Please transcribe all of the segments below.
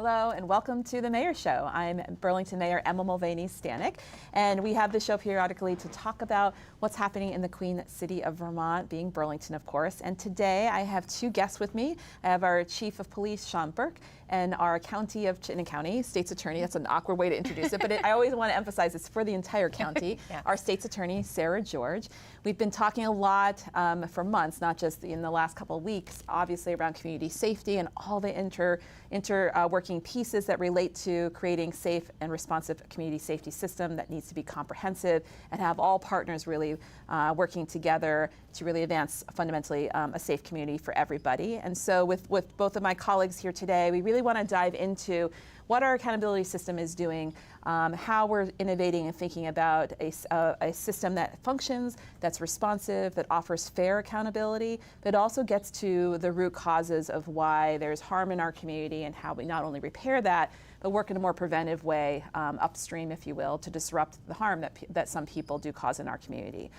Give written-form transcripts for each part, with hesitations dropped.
Hello and welcome to the Mayor Show. I'm Burlington Mayor Emma Mulvaney-Stanek, and we have the show periodically to talk about what's happening in the Queen City of Vermont, being Burlington, of course. And today I have two guests with me. I have our Chief of Police, Sean Burke, and our County of Chittenden County State's Attorney. That's an awkward way to introduce it, but I always want to emphasize it's for the entire county. Yeah. Our State's Attorney, Sarah George. We've been talking a lot for months, not just in the last couple of weeks, obviously around community safety and all the working pieces that relate to creating safe and responsive community safety system that needs to be comprehensive and have all partners really working together to really advance fundamentally a safe community for everybody. And so with both of my colleagues here today, we really want to dive into what our accountability system is doing, how we're innovating and thinking about a system that functions, that's responsive, that offers fair accountability, but also gets to the root causes of why there's harm in our community and how we not only repair that, but work in a more preventive way upstream, if you will, to disrupt the harm that some people do cause in our community.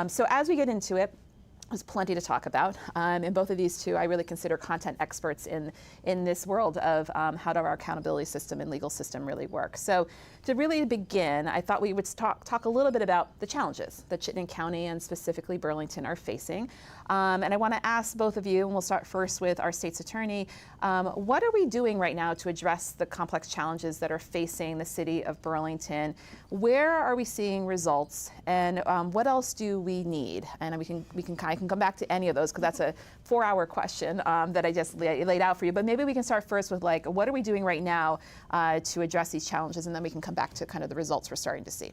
So as we get into it, there's plenty to talk about, and both of these two I really consider content experts in this world of how our accountability system and legal system really work. So to really begin, I thought we would talk a little bit about the challenges that Chittenden County and specifically Burlington are facing. And I want to ask both of you, and we'll start first with our State's Attorney, what are we doing right now to address the complex challenges that are facing the city of Burlington? Where are we seeing results, and what else do we need? And I can come back to any of those because that's a 4-hour question that I just laid out for you. But maybe we can start first with what are we doing right now to address these challenges, and then we can come back to kind of the results we're starting to see.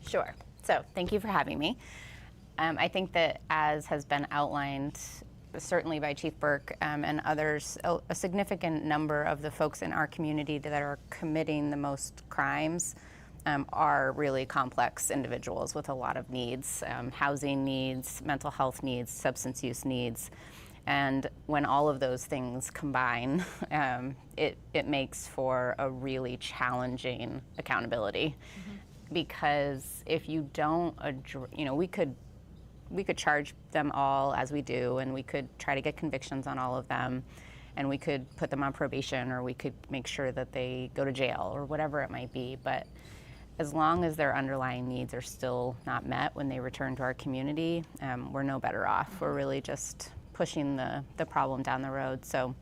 Sure. So thank you for having me. I think that, as has been outlined certainly by Chief Burke and others, a significant number of the folks in our community that are committing the most crimes are really complex individuals with a lot of needs, housing needs, mental health needs, substance use needs. And when all of those things combine, it makes for a really challenging accountability. Mm-hmm. Because if you don't, we could charge them all as we do, and we could try to get convictions on all of them, and we could put them on probation, or we could make sure that they go to jail, or whatever it might be. But as long as their underlying needs are still not met when they return to our community, we're no better off. We're really just pushing the problem down the road. So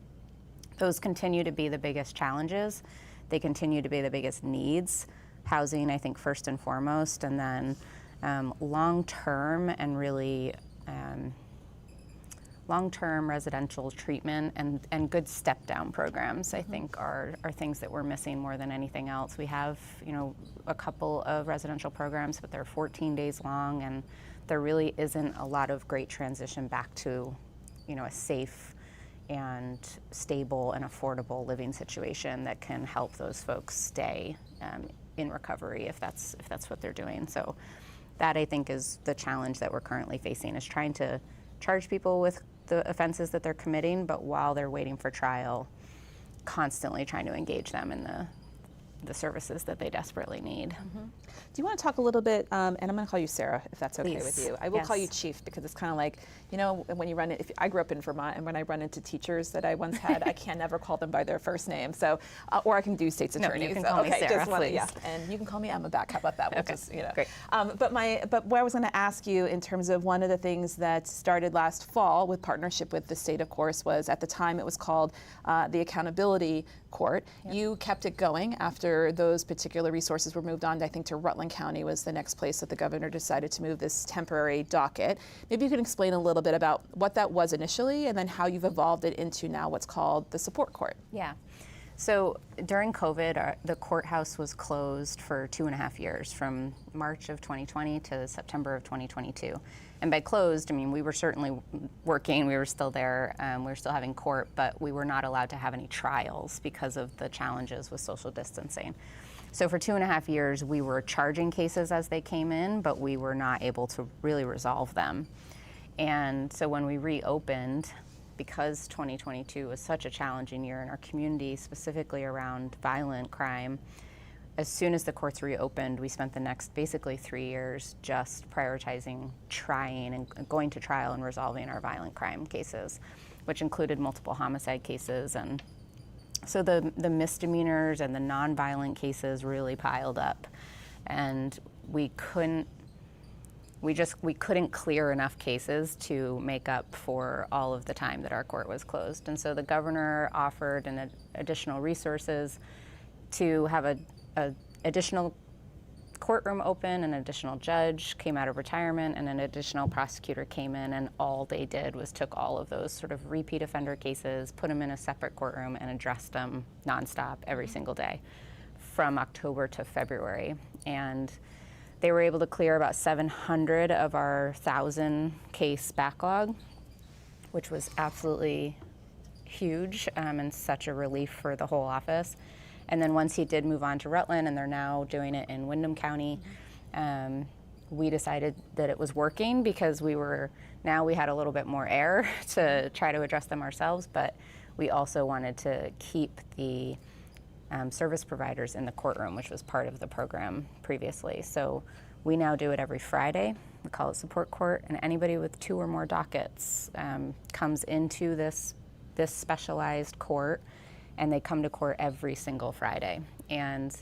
those continue to be the biggest challenges. They continue to be the biggest needs. Housing, I think, first and foremost, and then long-term and really long-term residential treatment and good step-down programs, mm-hmm. I think, are things that we're missing more than anything else. We have, a couple of residential programs, but they're 14 days long, and there really isn't a lot of great transition back to, a safe and stable and affordable living situation that can help those folks stay in recovery if that's what they're doing. So that, I think, is the challenge that we're currently facing, is trying to charge people with the offenses that they're committing, but while they're waiting for trial, constantly trying to engage them in the services that they desperately need. Mm-hmm. Do you want to talk a little bit, and I'm going to call you Sarah, if that's okay Please. with you. I will call you Chief, because it's kind of like, when you run it, I grew up in Vermont, and when I run into teachers that I once had, I can never call them by their first name. So, or I can do State's Attorney. No, you can call me Sarah, please. Yeah, and you can call me Emma back. How about that? We'll okay, just, great. But what I was going to ask you in terms of one of the things that started last fall with partnership with the state, of course, was at the time it was called the Accountability Court. Yep. You kept it going after those particular resources were moved on. I think to Rutland County was the next place that the governor decided to move this temporary docket. Maybe you can explain a little bit about what that was initially, and then how you've evolved it into now what's called the support court. Yeah. So during COVID, the courthouse was closed for 2.5 years, from March of 2020 to September of 2022. And by closed, I mean, we were certainly working, we were still there, we were still having court, but we were not allowed to have any trials because of the challenges with social distancing. So for 2.5 years, we were charging cases as they came in, but we were not able to really resolve them. And so when we reopened, because 2022 was such a challenging year in our community, specifically around violent crime, as soon as the courts reopened, we spent the next basically 3 years just prioritizing trying and going to trial and resolving our violent crime cases, which included multiple homicide cases and So the misdemeanors and the nonviolent cases really piled up, and we couldn't clear enough cases to make up for all of the time that our court was closed. And so the governor offered additional resources to have a additional courtroom open, an additional judge came out of retirement, and an additional prosecutor came in, and all they did was took all of those sort of repeat offender cases, put them in a separate courtroom, and addressed them nonstop every single day from October to February. And they were able to clear about 700 of our 1,000 case backlog, which was absolutely huge and such a relief for the whole office. And then once he did move on to Rutland, and they're now doing it in Windham County, we decided that it was working because we had a little bit more air to try to address them ourselves, but we also wanted to keep the service providers in the courtroom, which was part of the program previously. So we now do it every Friday. We call it support court, and anybody with 2 or more dockets comes into this specialized court, and they come to court every single Friday. And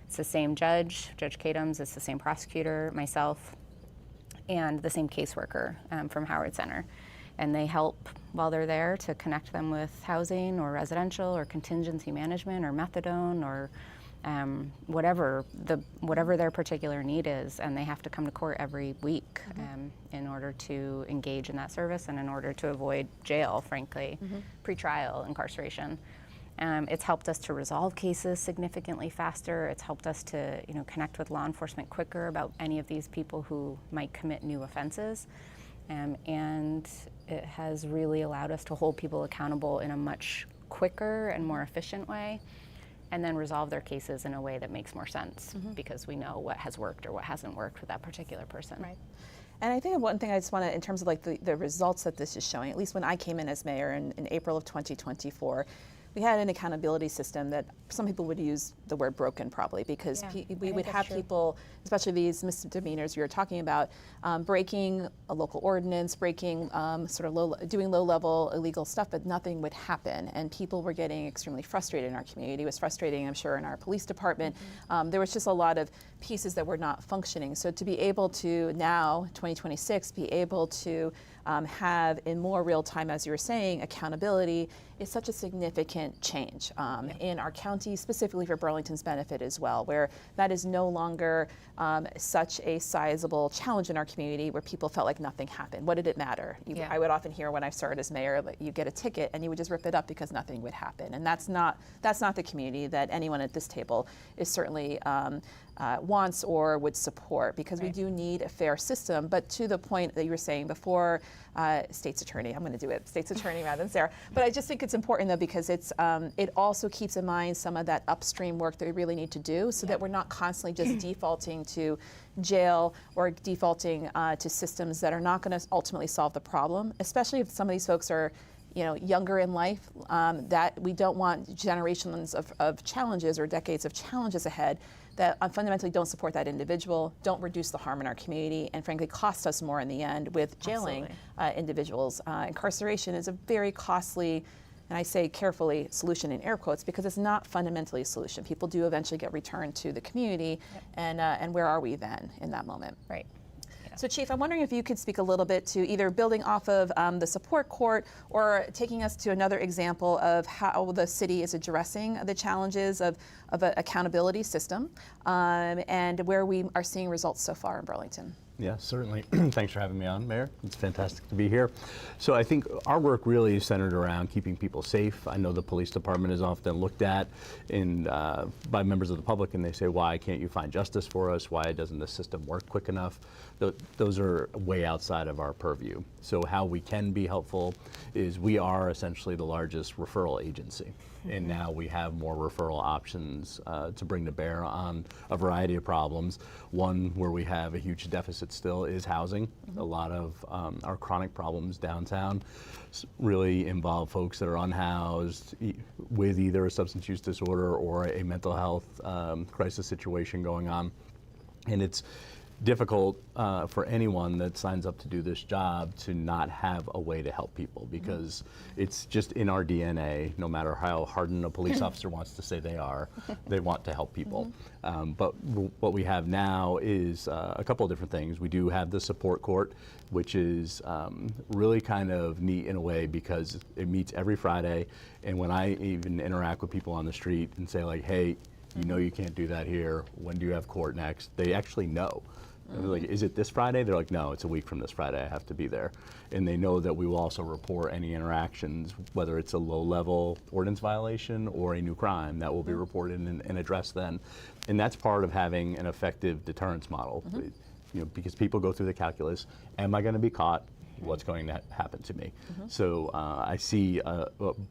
it's the same judge, Judge Kadams, it's the same prosecutor, myself, and the same caseworker from Howard Center. And they help while they're there to connect them with housing or residential or contingency management or methadone or whatever their particular need is. And they have to come to court every week in order to engage in that service and in order to avoid jail, frankly, pretrial incarceration. It's helped us to resolve cases significantly faster. It's helped us to connect with law enforcement quicker about any of these people who might commit new offenses. And it has really allowed us to hold people accountable in a much quicker and more efficient way, and then resolve their cases in a way that makes more sense because we know what has worked or what hasn't worked with that particular person. Right. And I think one thing I just want to, in terms of like the results that this is showing, at least when I came in as mayor in April of 2024, we had an accountability system that some people would use the word broken probably because we would have people, especially these misdemeanors you were talking about, breaking a local ordinance, breaking doing low-level illegal stuff, but nothing would happen. And people were getting extremely frustrated in our community. It was frustrating, I'm sure, in our police department. There was just a lot of pieces that were not functioning. So to be able to now, 2026, be able to have in more real time, as you were saying, accountability is such a significant change in our county, specifically for Burlington's benefit as well, where that is no longer such a sizable challenge in our community where people felt like nothing happened. What did it matter? I would often hear when I started as mayor, like, you get a ticket and you would just rip it up because nothing would happen. And that's not the community that anyone at this table is certainly wants or would support, because we do need a fair system. But to the point that you were saying before, state's attorney, I'm going to do it, state's attorney rather than Sarah. But I just think it's important though, because it also keeps in mind some of that upstream work that we really need to do, so that we're not constantly just defaulting to jail or defaulting to systems that are not going to ultimately solve the problem, especially if some of these folks are younger in life, that we don't want generations of challenges or decades of challenges ahead that fundamentally don't support that individual, don't reduce the harm in our community, and frankly cost us more in the end with jailing individuals. Incarceration is a very costly, and I say carefully, solution in air quotes, because it's not fundamentally a solution. People do eventually get returned to the community, and where are we then in that moment? Right. So Chief, I'm wondering if you could speak a little bit to either building off of the support court or taking us to another example of how the city is addressing the challenges of an accountability system and where we are seeing results so far in Burlington. Yeah, certainly. Thanks for having me on, Mayor. It's fantastic to be here. So I think our work really is centered around keeping people safe. I know the police department is often looked at by members of the public, and they say, why can't you find justice for us? Why doesn't the system work quick enough? Those are way outside of our purview. So how we can be helpful is we are essentially the largest referral agency. And now we have more referral options to bring to bear on a variety of problems. One where we have a huge deficit still is housing. A lot of our chronic problems downtown really involve folks that are unhoused with either a substance use disorder or a mental health crisis situation going on. And difficult for anyone that signs up to do this job to not have a way to help people, because it's just in our DNA. No matter how hardened a police officer wants to say they are, they want to help people. But what we have now is a couple of different things. We do have the support court, which is really kind of neat in a way because it meets every Friday. And when I even interact with people on the street and say like, hey, you know you can't do that here, when do you have court next? They actually know. They're like, is it this Friday? They're like, no, it's a week from this Friday, I have to be there. And they know that we will also report any interactions, whether it's a low-level ordinance violation or a new crime, that will be reported and addressed then. And that's part of having an effective deterrence model. You know, because people go through the calculus, am I going to be caught? What's going to happen to me? So I see a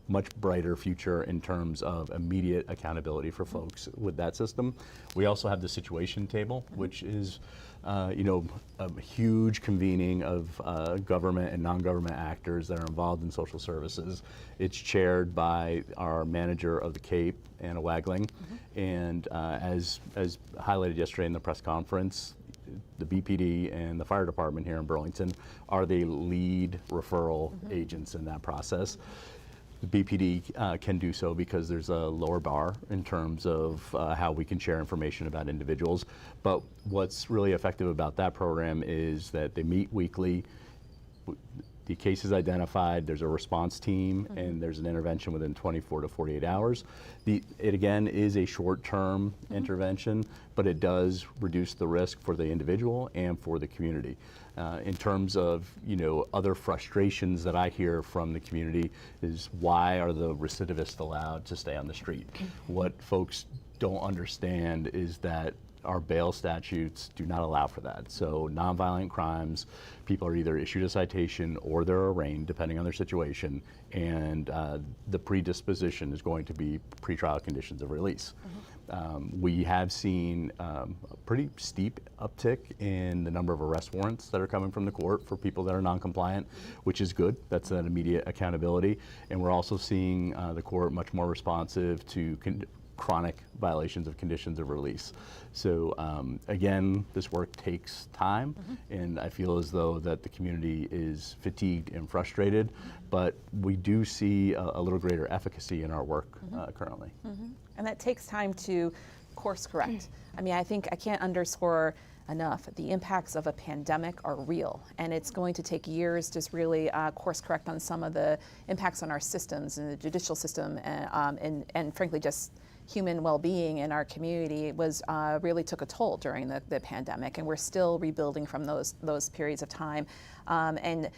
much brighter future in terms of immediate accountability for folks with that system. We also have the situation table, which is you know, a huge convening of government and non-government actors that are involved in social services. It's chaired by our manager of the Cape, Anna Wagling, and as highlighted yesterday in the press conference, the BPD and the fire department here in Burlington are the lead referral agents in that process. The BPD can do so because there's a lower bar in terms of how we can share information about individuals. But what's really effective about that program is that they meet weekly. The case is identified, there's a response team, and there's an intervention within 24 to 48 hours. It again is a short-term intervention, but it does reduce the risk for the individual and for the community. In terms of, you know, other frustrations that I hear from the community is, why are the recidivists allowed to stay on the street? What folks don't understand is that our bail statutes do not allow for that. So nonviolent crimes, people are either issued a citation or they're arraigned, depending on their situation, and the predisposition is going to be pretrial conditions of release. We have seen a pretty steep uptick in the number of arrest warrants that are coming from the court for people that are non-compliant, which is good. That's an immediate accountability. And we're also seeing the court much more responsive to chronic violations of conditions of release. So again, this work takes time, and I feel as though that the community is fatigued and frustrated, but we do see a little greater efficacy in our work currently. And that takes time to course correct. I mean, I think I can't underscore enough, the impacts of a pandemic are real, and it's going to take years to really course correct on some of the impacts on our systems and the judicial system, and frankly just human well-being in our community was really took a toll during the pandemic, and we're still rebuilding from those periods of time. And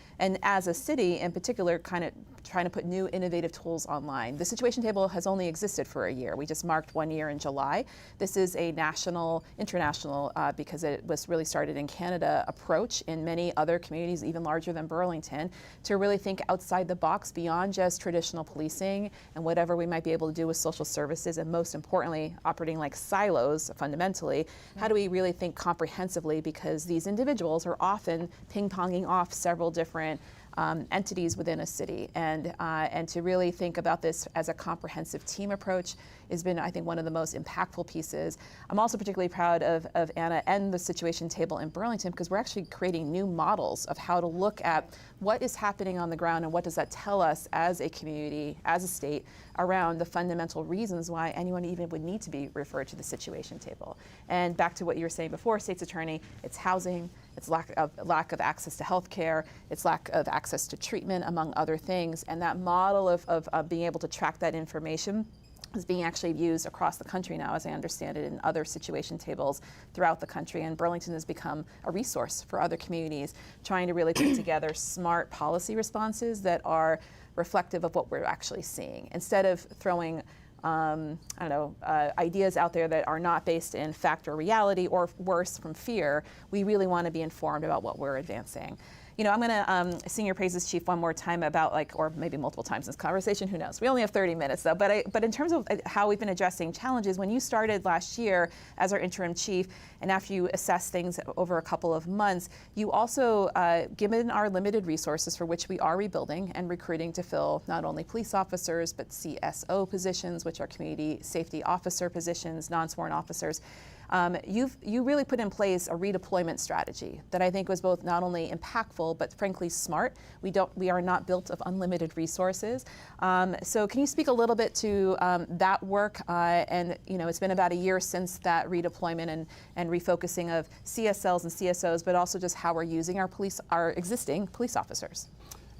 as a city in particular, kind of trying to put new innovative tools online. The situation table has only existed for a year. We just marked 1 year in July. This is a international, because it was really started in Canada, approach in many other communities, even larger than Burlington, to really think outside the box beyond just traditional policing and whatever we might be able to do with social services, and most importantly, operating like silos fundamentally. How do we really think comprehensively, because these individuals are often ping-ponging off several different entities within a city, and to really think about this as a comprehensive team approach has been, I think, one of the most impactful pieces. I'm also particularly proud of Anna and the situation table in Burlington, because we're actually creating new models of how to look at what is happening on the ground and what does that tell us as a community, as a state, around the fundamental reasons why anyone even would need to be referred to the situation table. And back to what you were saying before, State's Attorney, it's housing, it's lack of access to health care, it's lack of access to treatment, among other things. And that model of being able to track that information is being actually used across the country now, as I understand it, in other situation tables throughout the country. And Burlington has become a resource for other communities, trying to really put together smart policy responses that are reflective of what we're actually seeing, instead of throwing ideas out there that are not based in fact or reality, or worse, from fear. We really want to be informed about what we're advancing. You know, I'm going to sing your praises, Chief, one more time about, or maybe multiple times in this conversation, who knows. We only have 30 minutes, though. But in terms of how we've been addressing challenges, when you started last year as our interim chief, and after you assessed things over a couple of months, you also, given our limited resources, for which we are rebuilding and recruiting to fill not only police officers, but CSO positions, which are community safety officer positions, non-sworn officers, you really put in place a redeployment strategy that I think was both not only impactful but frankly smart. We are not built of unlimited resources. So can you speak a little bit to that work? And it's been about a year since that redeployment and refocusing of CSLs and CSOs, but also just how we're using our existing police officers.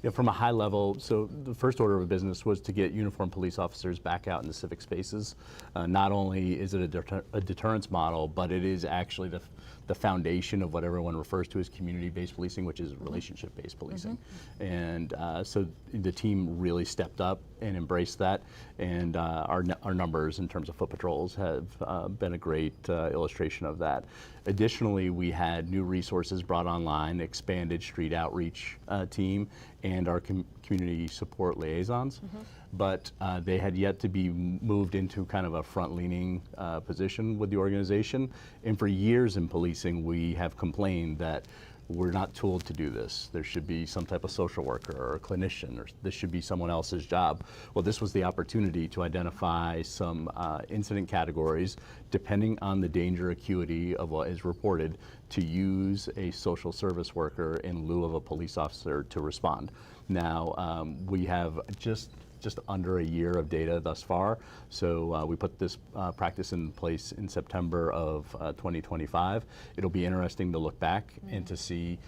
Yeah, from a high level, so the first order of business was to get uniformed police officers back out in the civic spaces. Not only is it a deterrence model, but it is actually the foundation of what everyone refers to as community-based policing, which is relationship-based policing. And so the team really stepped up and embraced that, and our numbers in terms of foot patrols have been a great illustration of that. Additionally, we had new resources brought online, expanded street outreach team, and our community support liaisons. But they had yet to be moved into kind of a front-leaning position with the organization. And for years in policing, we have complained that we're not tooled to do this. There should be some type of social worker or a clinician, or this should be someone else's job. Well, this was the opportunity to identify some incident categories, depending on the danger acuity of what is reported, to use a social service worker in lieu of a police officer to respond. Now, we have just under a year of data thus far. So we put this practice in place in September of 2025. It'll be interesting to look back and to see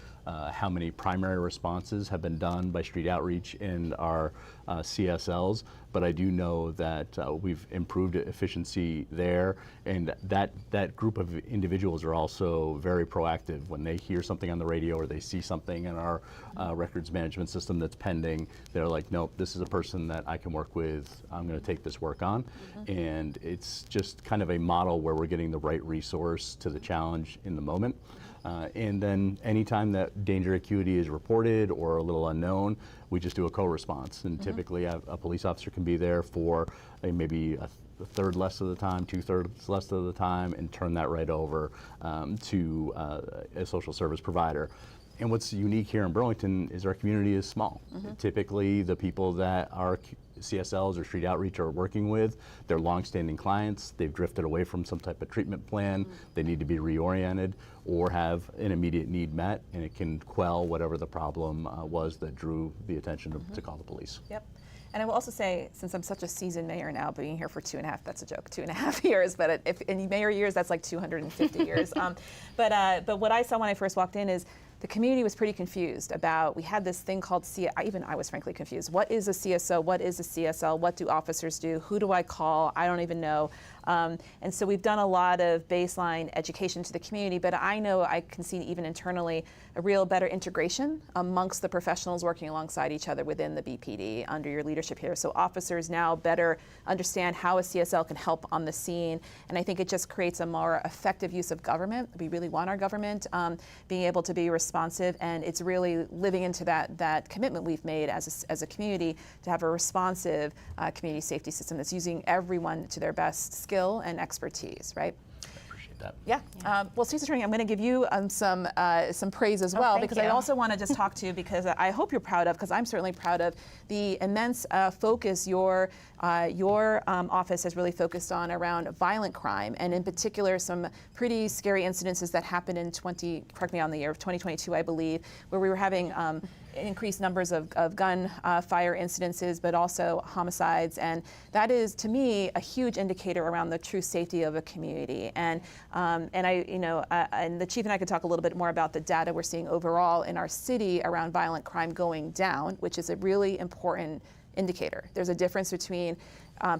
how many primary responses have been done by street outreach in our CSLs, but I do know that we've improved efficiency there, and that group of individuals are also very proactive. When they hear something on the radio or they see something in our records management system that's pending, they're like, nope, this is a person that I can work with, I'm going to take this work on. And it's just kind of a model where we're getting the right resource to the challenge in the moment. And then anytime that danger acuity is reported or a little unknown, we just do a co-response. And typically a police officer can be there for maybe a third less of the time, 2/3 less of the time, and turn that right over to a social service provider. And what's unique here in Burlington is our community is small. Typically the people that our CSLs or street outreach are working with, they're longstanding clients, they've drifted away from some type of treatment plan, they need to be reoriented or have an immediate need met, and it can quell whatever the problem was that drew the attention to call the police. Yep. And I will also say, since I'm such a seasoned mayor now, being here for 2.5, that's a joke, 2.5 years, but if in mayor years, that's like 250 years. But what I saw when I first walked in is the community was pretty confused about, we had this thing called, even I was frankly confused. What is a CSO? What is a CSL? What do officers do? Who do I call? I don't even know. And so we've done a lot of baseline education to the community, but I know I can see even internally a real better integration amongst the professionals working alongside each other within the BPD under your leadership here. So officers now better understand how a CSL can help on the scene. And I think it just creates a more effective use of government. We really want our government being able to be responsive, and it's really living into that commitment we've made as a community to have a responsive community safety system that's using everyone to their best skill and expertise, right? That. Yeah. Well, State's Attorney, I'm going to give you some praise as well, because I also want to just talk to you, because I hope you're proud of, because I'm certainly proud of the immense focus your office has really focused on around violent crime, and in particular some pretty scary incidences that happened in 2022, I believe, where we were having increased numbers of gun fire incidences, but also homicides, and that is, to me, a huge indicator around the true safety of a community. And the chief and I could talk a little bit more about the data we're seeing overall in our city around violent crime going down, which is a really important indicator. There's a difference between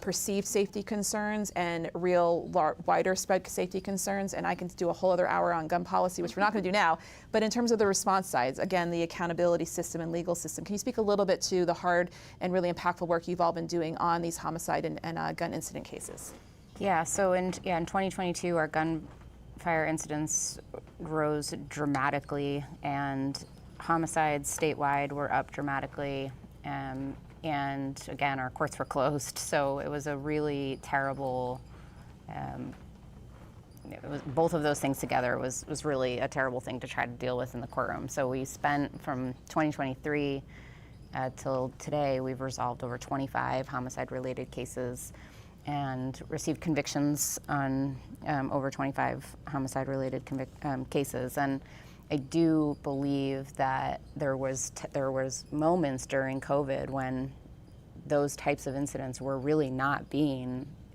perceived safety concerns and real wider spread safety concerns, and I can do a whole other hour on gun policy, which we're not going to do now. But in terms of the response sides, again, the accountability system and legal system, can you speak a little bit to the hard and really impactful work you've all been doing on these homicide and gun incident cases? Yeah, so in 2022, our gunfire incidents rose dramatically, and homicides statewide were up dramatically. And again, our courts were closed, so it was a really terrible, both of those things together was really a terrible thing to try to deal with in the courtroom. So we spent, from 2023 till today, we've resolved over 25 homicide-related cases. and received convictions on over 25 homicide-related cases. And I do believe that there was moments during COVID when those types of incidents were really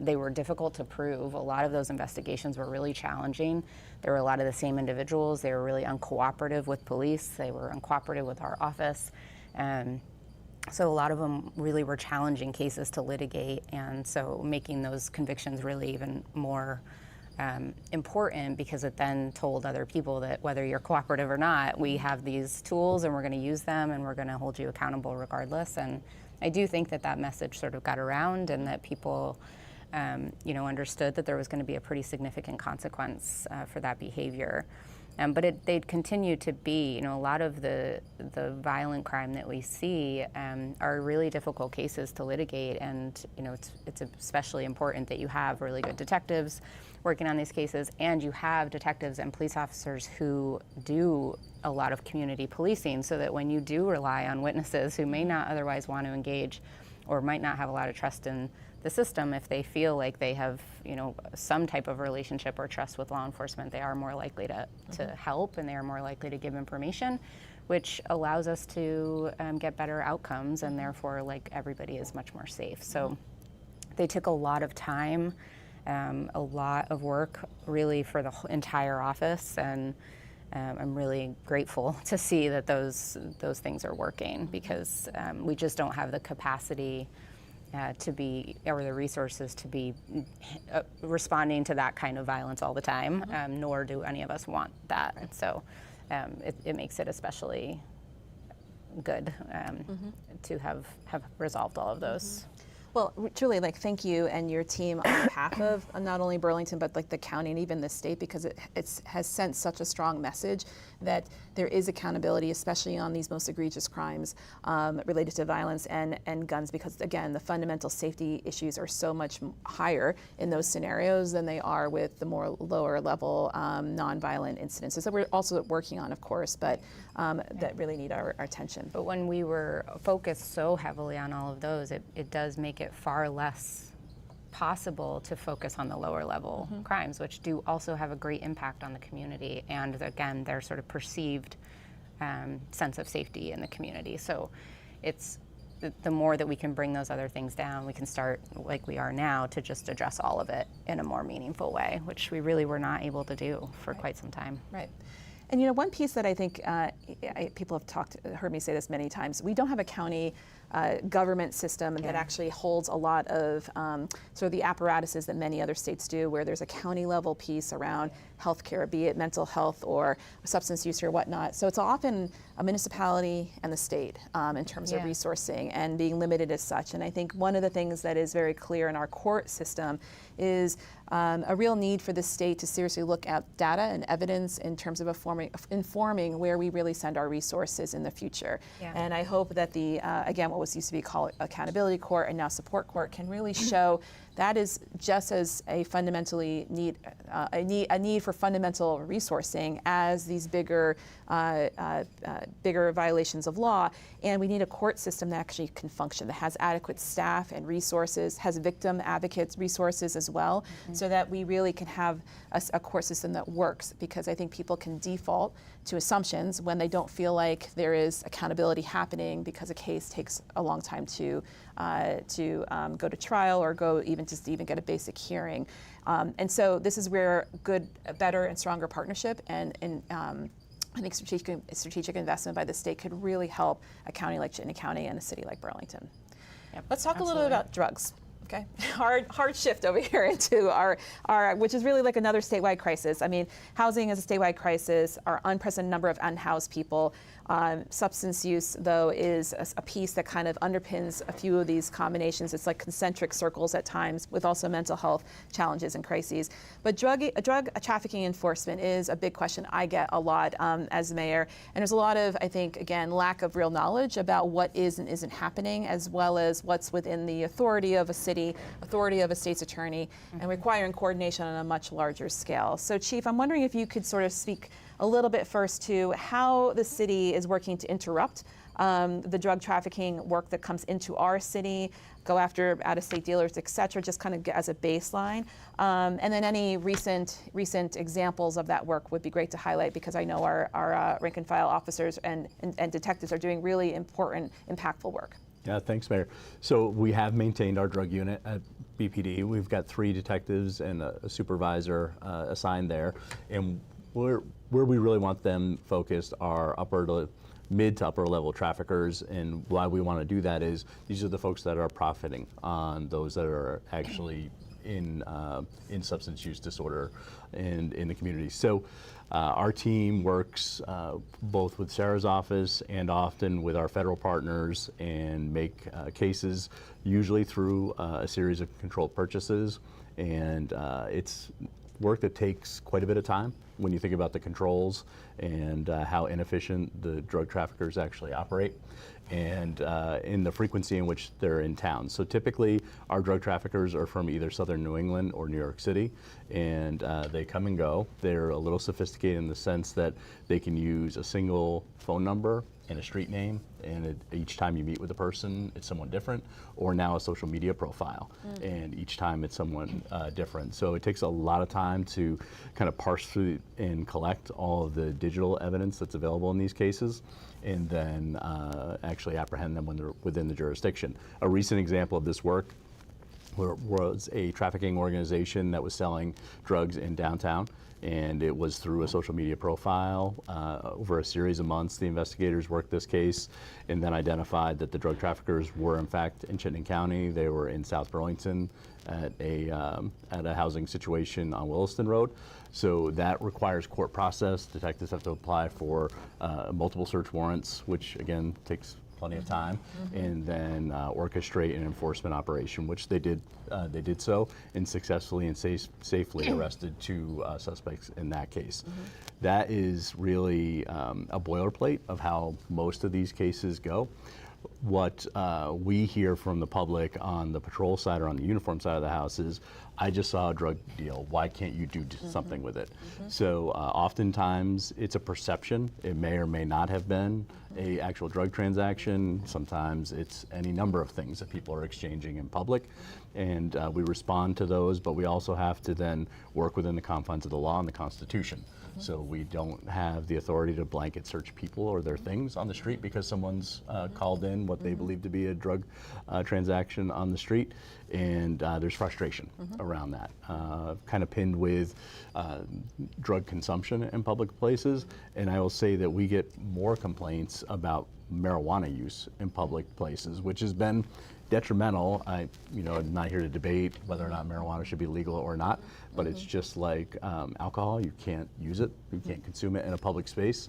they were difficult to prove. A lot of those investigations were really challenging. There were a lot of the same individuals. They were really uncooperative with police. They were uncooperative with our office. So a lot of them really were challenging cases to litigate, and so making those convictions really even more important, because it then told other people that whether you're cooperative or not, we have these tools and we're going to use them and we're going to hold you accountable regardless. And I do think that that message sort of got around, and that people understood that there was going to be a pretty significant consequence for that behavior. But they'd continue to be, a lot of the violent crime that we see are really difficult cases to litigate, and it's especially important that you have really good detectives working on these cases, and you have detectives and police officers who do a lot of community policing, so that when you do rely on witnesses who may not otherwise want to engage or might not have a lot of trust in the system, if they feel like they have, some type of relationship or trust with law enforcement, they are more likely to help, and they are more likely to give information, which allows us to get better outcomes, and therefore, everybody is much more safe. So they took a lot of time, a lot of work, really, for the entire office, and I'm really grateful to see that those things are working, because we just don't have the capacity or the resources to be responding to that kind of violence all the time, nor do any of us want that. Right. So it makes it especially good to have resolved all of those. Well, truly, thank you and your team on behalf of not only Burlington, but the county and even the state, because it has sent such a strong message that there is accountability, especially on these most egregious crimes related to violence and guns, because again, the fundamental safety issues are so much higher in those scenarios than they are with the more lower level nonviolent incidences that we're also working on, of course, but that really need our attention. But when we were focused so heavily on all of those, it does make it far less possible to focus on the lower level crimes, which do also have a great impact on the community, and again, their sort of perceived sense of safety in the community. So it's the more that we can bring those other things down, we can start, like we are now, to just address all of it in a more meaningful way, which we really were not able to do for quite some time. Right. And one piece that I think people have heard me say this many times, we don't have a county government system that actually holds a lot of sort of the apparatuses that many other states do, where there's a county level piece around healthcare, be it mental health or substance use or whatnot. So it's often a municipality and the state in terms of resourcing and being limited as such. And I think one of the things that is very clear in our court system is a real need for the state to seriously look at data and evidence in terms of informing where we really send our resources in the future. Yeah. And I hope that again, what was used to be called accountability court and now support court can really show that is just as a fundamentally a need for fundamental resourcing as these bigger violations of law. And we need a court system that actually can function, that has adequate staff and resources, has victim advocates resources as well, so that we really can have a court system that works. Because I think people can default to assumptions when they don't feel like there is accountability happening, because a case takes a long time to go to trial or go even get a basic hearing. And so this is where better and stronger partnership and I think strategic investment by the state could really help a county like Chittenden County and a city like Burlington. Yep, let's talk a little bit about drugs. Okay, hard shift over here into our which is really like another statewide crisis. I mean, housing is a statewide crisis. Our unprecedented number of unhoused people. Substance use, though, is a piece that kind of underpins a few of these combinations. It's like concentric circles at times, with also mental health challenges and crises. But drug trafficking enforcement is a big question I get a lot as mayor. And there's a lot of, I think, again, lack of real knowledge about what is and isn't happening, as well as what's within the authority of a city, authority of a state's attorney, and requiring coordination on a much larger scale. So, Chief, I'm wondering if you could sort of speak a little bit first to how the city is working to interrupt the drug trafficking work that comes into our city, go after out-of-state dealers, et cetera, just kind of as a baseline. And then any recent examples of that work would be great to highlight, because I know our rank and file officers and detectives are doing really important, impactful work. Yeah, thanks, Mayor. So we have maintained our drug unit at BPD. We've got 3 detectives and a supervisor assigned there. And where we really want them focused are mid to upper level traffickers. And why we want to do that is these are the folks that are profiting on those that are actually in substance use disorder and in the community. So our team works both with Sarah's office and often with our federal partners, and make cases usually through a series of controlled purchases. And it's work that takes quite a bit of time when you think about the controls and how inefficient the drug traffickers actually operate, and in the frequency in which they're in town. So typically our drug traffickers are from either southern New England or New York City, and they come and go. They're a little sophisticated in the sense that they can use a single phone number and a street name, and each time you meet with a person, it's someone different, or now a social media profile, and each time it's someone different. So it takes a lot of time to kind of parse through and collect all of the digital evidence that's available in these cases, and then actually apprehend them when they're within the jurisdiction. A recent example of this work was a trafficking organization that was selling drugs in downtown, and it was through a social media profile. Over a series of months, the investigators worked this case and then identified that the drug traffickers were in fact in Chittenden County. They were in South Burlington at a housing situation on Williston Road. So that requires court process. Detectives have to apply for multiple search warrants, which again takes plenty of time, and then orchestrate an enforcement operation, which they did. They did so and successfully and safely arrested 2 suspects in that case. That is really a boilerplate of how most of these cases go. What we hear from the public on the patrol side or on the uniform side of the house is, I just saw a drug deal. Why can't you do something with it? So oftentimes it's a perception. It may or may not have been a actual drug transaction. Sometimes it's any number of things that people are exchanging in public, and we respond to those, but we also have to then work within the confines of the law and the Constitution. So we don't have the authority to blanket search people or their things on the street because someone's called in what they believe to be a drug transaction on the street, and there's frustration around that, kind of pinned with drug consumption in public places. And I will say that we get more complaints about marijuana use in public places, which has been detrimental. I'm not here to debate whether or not marijuana should be legal or not, but it's just like alcohol. You can't use it, you can't consume it in a public space.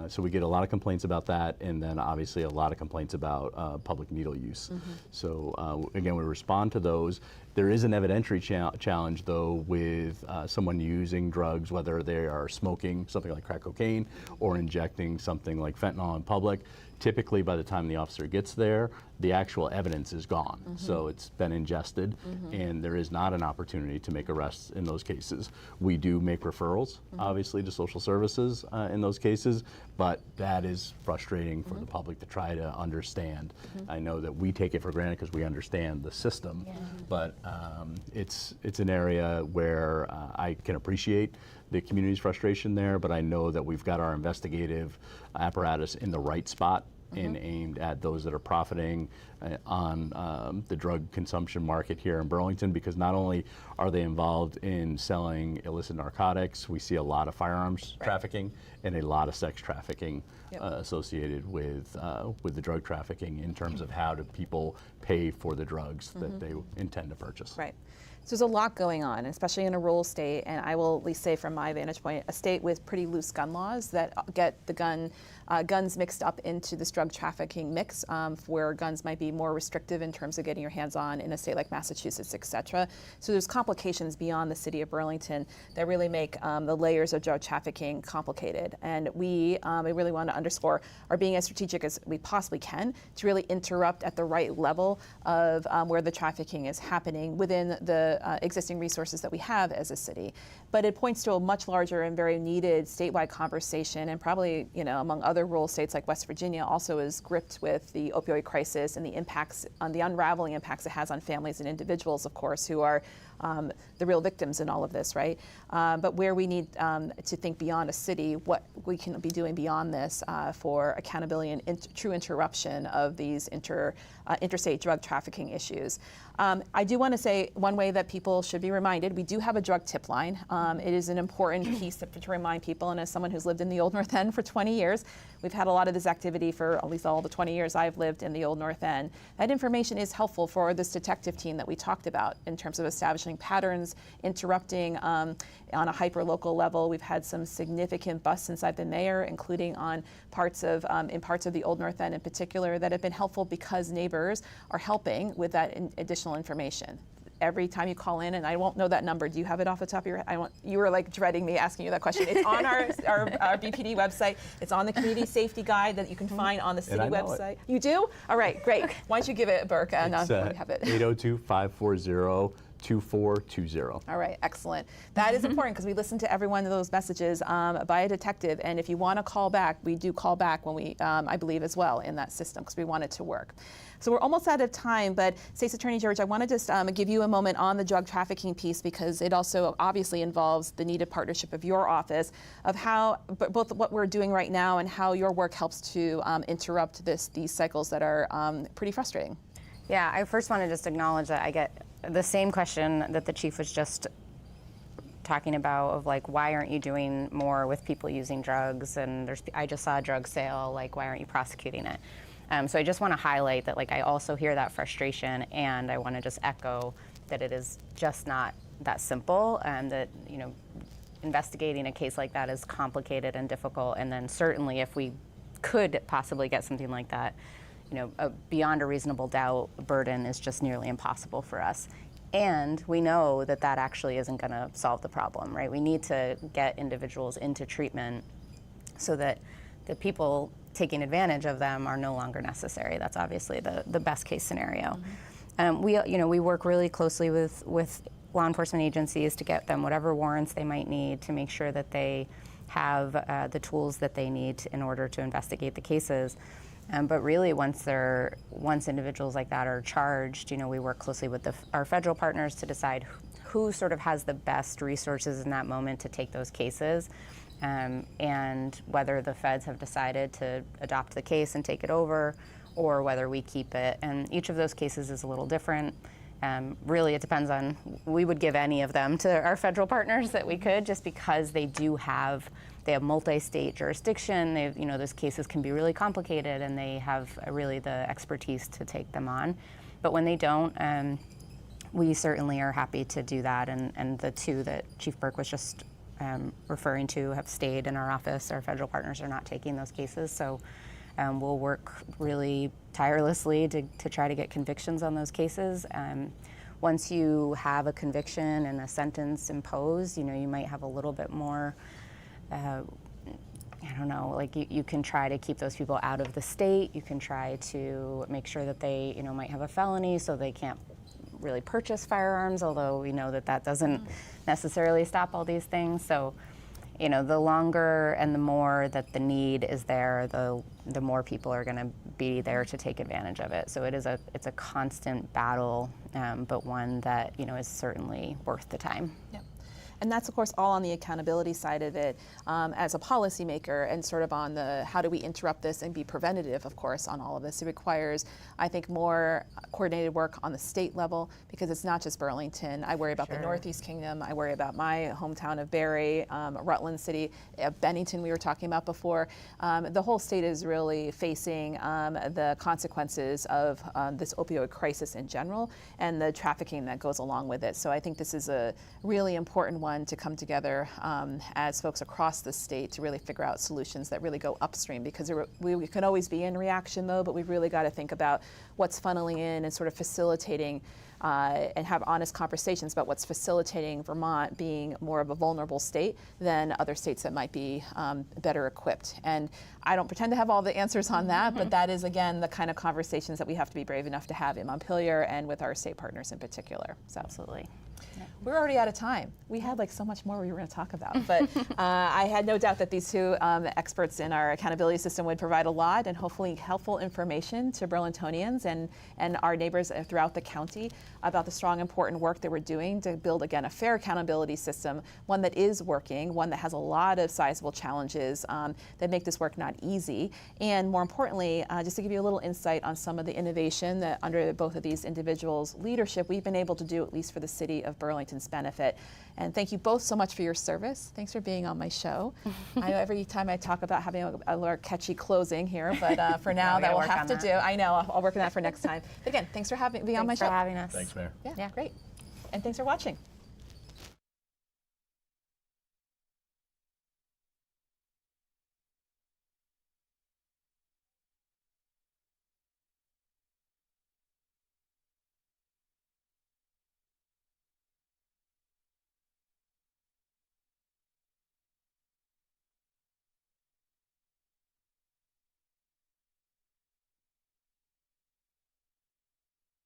So we get a lot of complaints about that, and then obviously a lot of complaints about public needle use. So again, we respond to those. There is an evidentiary challenge, though, with someone using drugs, whether they are smoking something like crack cocaine or injecting something like fentanyl in public. Typically, by the time the officer gets there, the actual evidence is gone. So it's been ingested, and there is not an opportunity to make arrests in those cases. We do make referrals, obviously, to social services in those cases, but that is frustrating for the public to try to understand. I know that we take it for granted because we understand the system, but it's an area where I can appreciate the community's frustration there, but I know that we've got our investigative apparatus in the right spot and aimed at those that are profiting on the drug consumption market here in Burlington, because not only are they involved in selling illicit narcotics, we see a lot of firearms trafficking and a lot of sex trafficking associated with the drug trafficking, in terms of how do people pay for the drugs that they intend to purchase. Right. So there's a lot going on, especially in a rural state, and I will at least say from my vantage point, a state with pretty loose gun laws that get the guns mixed up into this drug trafficking mix, where guns might be be more restrictive in terms of getting your hands on in a state like Massachusetts, et cetera. So there's complications beyond the city of Burlington that really make the layers of drug trafficking complicated. And we really want to underscore are being as strategic as we possibly can to really interrupt at the right level of where the trafficking is happening within the existing resources that we have as a city. But it points to a much larger and very needed statewide conversation, and probably, among other rural states like West Virginia, also is gripped with the opioid crisis and the impacts on the unraveling impacts it has on families and individuals, of course, who are the real victims in all of this, right? But where we need to think beyond a city, what we can be doing beyond this for accountability and true interruption of these interstate drug trafficking issues. I do want to say one way that people should be reminded, we do have a drug tip line. It is an important piece to remind people, and as someone who's lived in the Old North End for 20 years, we've had a lot of this activity for at least all the 20 years I've lived in the Old North End. That information is helpful for this detective team that we talked about in terms of establishing patterns, interrupting on a hyper-local level. We've had some significant busts since I've been mayor, including on parts of the Old North End in particular, that have been helpful because neighbors are helping with that additional information. Every time you call in, and I won't know that number. Do you have it off the top of your head? You were like dreading me asking you that question. It's on our BPD website. It's on the community safety guide that you can find on the city website. You do? All right, great. Why don't you give it, Burke? And we have it. 802-540-2420. All right, excellent. That is important because we listen to every one of those messages by a detective, and if you want to call back, we do call back when we, I believe, as well in that system because we want it to work. So we're almost out of time, but State's Attorney George, I want to just give you a moment on the drug trafficking piece because it also obviously involves the needed partnership of your office, of how both what we're doing right now and how your work helps to interrupt these cycles that are pretty frustrating. Yeah, I first want to just acknowledge that I get the same question that the chief was just talking about of like, why aren't you doing more with people using drugs? And I just saw a drug sale, like, why aren't you prosecuting it? So I just want to highlight that, like, I also hear that frustration, and I want to just echo that it is just not that simple, and that, investigating a case like that is complicated and difficult. And then certainly if we could possibly get something like that, beyond a reasonable doubt burden is just nearly impossible for us. And we know that that actually isn't going to solve the problem, right? We need to get individuals into treatment so that the people taking advantage of them are no longer necessary. That's obviously the best case scenario. Mm-hmm. We work really closely with law enforcement agencies to get them whatever warrants they might need to make sure that they have the tools that they need in order to investigate the cases. But really, once individuals like that are charged, we work closely with our federal partners to decide who sort of has the best resources in that moment to take those cases, and whether the feds have decided to adopt the case and take it over, or whether we keep it. And each of those cases is a little different. Really, it depends on. We would give any of them to our federal partners that we could, just because they have multi-state jurisdiction. Those cases can be really complicated, and they have really the expertise to take them on. But when they don't, we certainly are happy to do that. And the two that Chief Burke was just referring to have stayed in our office. Our federal partners are not taking those cases, so we'll work really tirelessly to try to get convictions on those cases. Once you have a conviction and a sentence imposed, you might have a little bit more. You can try to keep those people out of the state. You can try to make sure that they, might have a felony, so they can't really purchase firearms, although we know that doesn't necessarily stop all these things. So, the longer and the more that the need is there, the more people are going to be there to take advantage of it. So it's a constant battle, but one that, is certainly worth the time. Yep. And that's, of course, all on the accountability side of it as a policymaker, and sort of on the how do we interrupt this and be preventative, of course, on all of this. It requires, I think, more coordinated work on the state level, because it's not just Burlington. I worry about the Northeast Kingdom. I worry about my hometown of Barre, Rutland City, Bennington we were talking about before. The whole state is really facing the consequences of this opioid crisis in general and the trafficking that goes along with it. So I think this is a really important one everyone to come together as folks across the state to really figure out solutions that really go upstream, because we can always be in reaction mode, but we've really got to think about what's funneling in and sort of facilitating and have honest conversations about what's facilitating Vermont being more of a vulnerable state than other states that might be better equipped. And I don't pretend to have all the answers on that, but that is, again, the kind of conversations that we have to be brave enough to have in Montpelier and with our state partners in particular. So. Absolutely. We're already out of time. We had like so much more we were going to talk about, but I had no doubt that these two experts in our accountability system would provide a lot and hopefully helpful information to Burlingtonians and our neighbors throughout the county about the strong, important work that we're doing to build, again, a fair accountability system, one that is working, one that has a lot of sizable challenges that make this work not easy, and more importantly, just to give you a little insight on some of the innovation that under both of these individuals' leadership we've been able to do, at least for the city of Burlington's benefit. And thank you both so much for your service. Thanks for being on my show. I know every time I talk about having a more catchy closing here, but for now that we'll have to do. I know, I'll work on that for next time. But again, thanks for being on my show. Thanks for having us. Thanks, Mayor. Yeah, great. And thanks for watching.